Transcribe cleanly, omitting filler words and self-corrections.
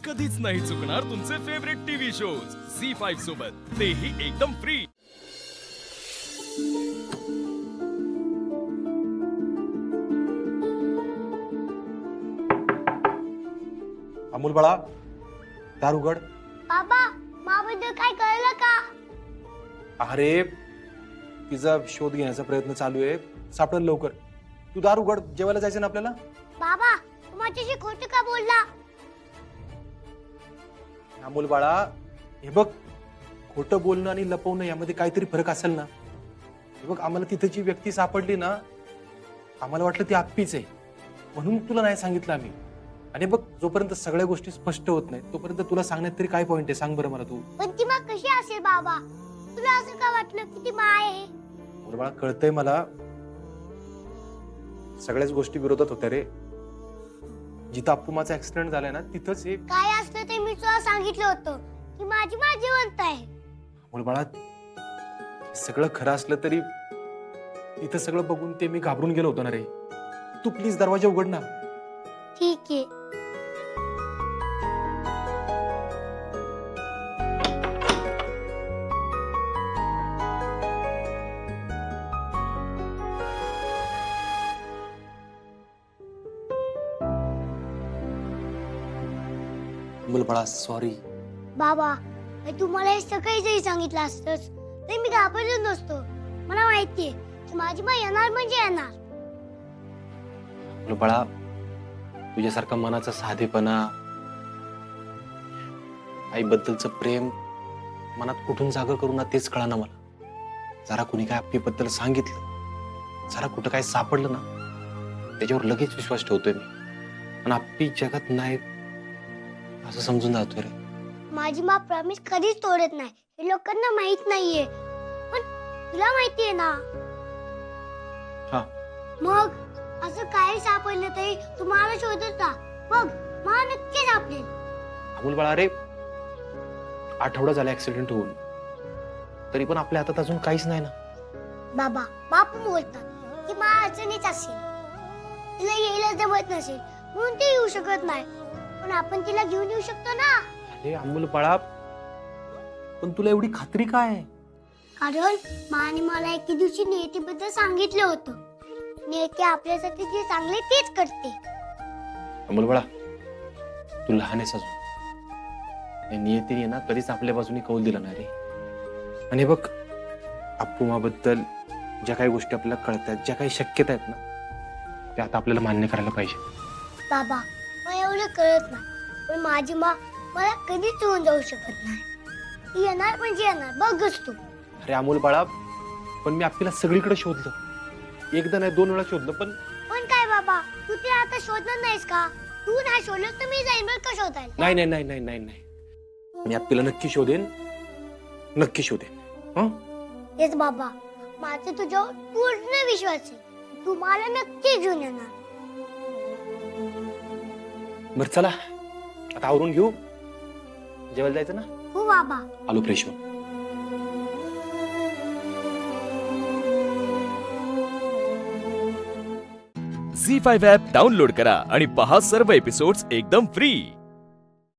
कधीच नाही चुकणार तुमचे फेवरेट टीव्ही शोज झी5 सोबत, तेही एकदम फ्री। अमोल बाळा, दार उघड। बाबा, माबद्दल काय कळलं का? अरे तिचा शोध घेण्याचा प्रयत्न चालू आहे, सापडेल लवकर। तू दार उघड, जेवायला जायचं ना आपल्याला। बाबा, तू माझ्याशी खोटं का बोलला? अमोल बाळा, हे बघ, खोटं बोलणं आणि लपवणं यामध्ये काहीतरी फरक असेल ना। हे बघ, आम्हाला तिथे जी व्यक्ती सापडली ना, आम्हाला वाटलं ती आप्पीच आहे, म्हणून तुला नाही सांगितलं आम्ही। आणि बघ, जोपर्यंत सगळ्या गोष्टी स्पष्ट होत नाही तोपर्यंत तुला सांगण्यात तरी काय पॉइंट आहे, सांग बरं मला तू। पण ती माँ कशी असेल बाबा? तुला असं का वाटलं की ती माँ आहे? अमोल बाळा, कळतंय मला, सगळ्याच गोष्टी विरोधात होत्या रे। जिथं अप्पूमाचा ऍक्सिडेंट झालाय ना, तिथंच एक काय असलं ते मी तुला सांगितलं होतं की माझी माँ जिवंत आहे। अमोल बाळा, सगळं खरं असलं तरी इथं सगळं बघून ते मी घाबरून गेलो होतो ना रे। तू प्लीज दरवाजा उघड ना। ठीक आहे। अमोल बाळा, सॉरी। बाबा, मी तुम्हाला हे सकाळी जरी सांगितलं असतंच तरी मी घाबरलो नसतो। मला माहितीये की माझी माँ येणार म्हणजे येणार। अमोल बाळा, तुझ्यासारखा मनाचा साधेपणा, आईबद्दलचं प्रेम मनात कुठून जागा करू ना तेच कळाना मला। जरा कुणी काय आप्पीबद्दल सांगितलं, जरा कुठं काय सापडलं ना, त्याच्यावर लगेच विश्वास ठेवतोय मी। पण आप्पी जगात नाही असं समजून जातोय रे। माझी माँ प्रॉमिस कधीच तोडत नाही, हे लोकांना माहित नाहीये, पण तुला माहितीये ना। हा, मग असं काही सापडलं तरी तुम्हाला शोधत का? बघ, माँ नक्की सापडेल। अमोल बाळा रे, आठवडा झाला ऍक्सिडेंट होऊन, तरी पण आपल्या हातात अजून काहीच नाही ना। बाबा, बापू बोलतात की माँ अडचणीत असेल, तिला यायला जमत नसेल म्हणून ती येऊ शकत नाही, पण आपण तिला घेऊन येऊ शकतो ना। अरे अमोल बाळा, पण तुला एवढी खात्री काय आहे? कारण माँने मला एके दिवशी नियतीबद्दल सांगितलं होतं। नियती आपल्यासाठी जे चांगले तेच करते। अमोल बाळा, तू लहान आहेस अजून, या नियतीने ना कधीच आपल्या बाजूने कौल दिला नाही रे। आणि बघ, अप्पूमाबद्दल ज्या काही गोष्टी आपल्याला कळतात, ज्या काही शक्यता आहेत ना, त्या आता आपल्याला मान्य करायला पाहिजे। बाबा, मला एवढं कळत नाही, पण माझी माँ मला कधीच सोडून जाऊ शकत नाही। ती येणार म्हणजे येणार, बघच तू। अरे अमोल बाळा, पण मी आपल्याला सगळीकडे शोधलं, एकदा नाही 2 वेळा शोधलं, पण काय बाबा, तू ते आता शोधणार नाहीस का? तू नाही शोधलं तर मी जाईन बरं का शोधायला। नाही नाही नाही नाही नाही नाही, मी आपल्याला नक्की शोधेन, नक्की शोधेन। हं? तेच बाबा, माझा तुझ्यावर पूर्ण विश्वास आहे, तू मला नक्की घेऊन येणार। बरं चला, आता आवरून घेऊ, जेवायला जायचं ना। हो बाबा। आलू फ्रेश हो। झी5 ॲप डाउनलोड करा आणि पहा सर्व एपिसोड्स एकदम फ्री।